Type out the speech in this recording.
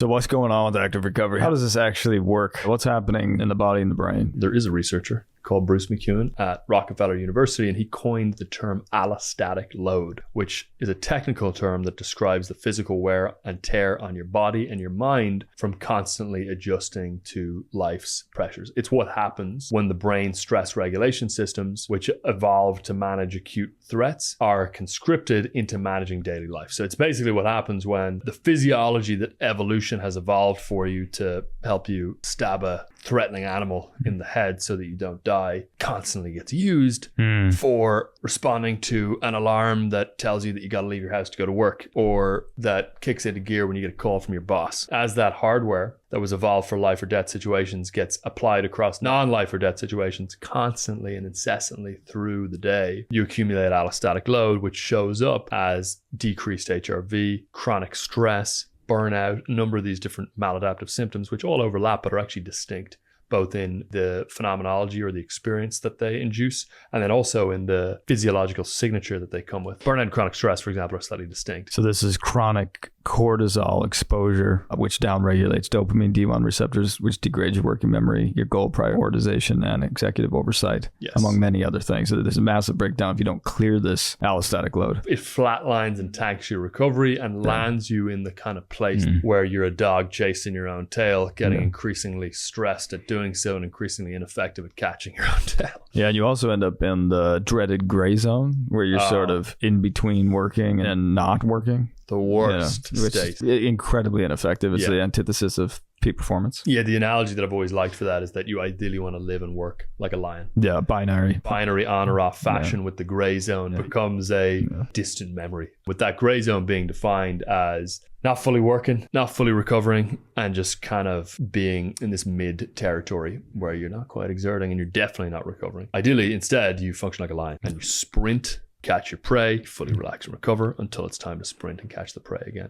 So what's going on with active recovery? How does this actually work? What's happening in the body and the brain? There is a researcher called Bruce McEwen at Rockefeller University, and he coined the term allostatic load, which is a technical term that describes the physical wear and tear on your body and your mind from constantly adjusting to life's pressures. It's what happens when the brain's stress regulation systems, which evolved to manage acute threats, are conscripted into managing daily life. So it's basically what happens when the physiology that evolution has evolved for you to help you stab a threatening animal in the head so that you don't die constantly gets used for responding to an alarm that tells you that you got to leave your house to go to work, or that kicks into gear when you get a call from your boss. As that hardware that was evolved for life or death situations gets applied across non-life or death situations constantly and incessantly through the day, you accumulate allostatic load, which shows up as decreased HRV, chronic stress, burnout, a number of these different maladaptive symptoms, which all overlap but are actually distinct, both in the phenomenology or the experience that they induce, and then also in the physiological signature that they come with. Burnout and chronic stress, for example, are slightly distinct. So this is chronic cortisol exposure, which downregulates dopamine D1 receptors, which degrades your working memory, your goal prioritization, and executive oversight, among many other things. So there's a massive breakdown if you don't clear this allostatic load. It flatlines and tanks your recovery and lands you in the kind of place where you're a dog chasing your own tail, getting increasingly stressed at doing so and increasingly ineffective at catching your own tail. Yeah, and you also end up in the dreaded gray zone, where you're sort of in between working and not working. The worst state. Incredibly ineffective. It's the antithesis of peak performance. Yeah, the analogy that I've always liked for that is that you ideally want to live and work like a lion. Yeah, binary On or off fashion with the gray zone becomes a distant memory. With that gray zone being defined as not fully working, not fully recovering, and just kind of being in this mid territory where you're not quite exerting and you're definitely not recovering. Ideally, instead, you function like a lion and you sprint, catch your prey, fully relax and recover until it's time to sprint and catch the prey again.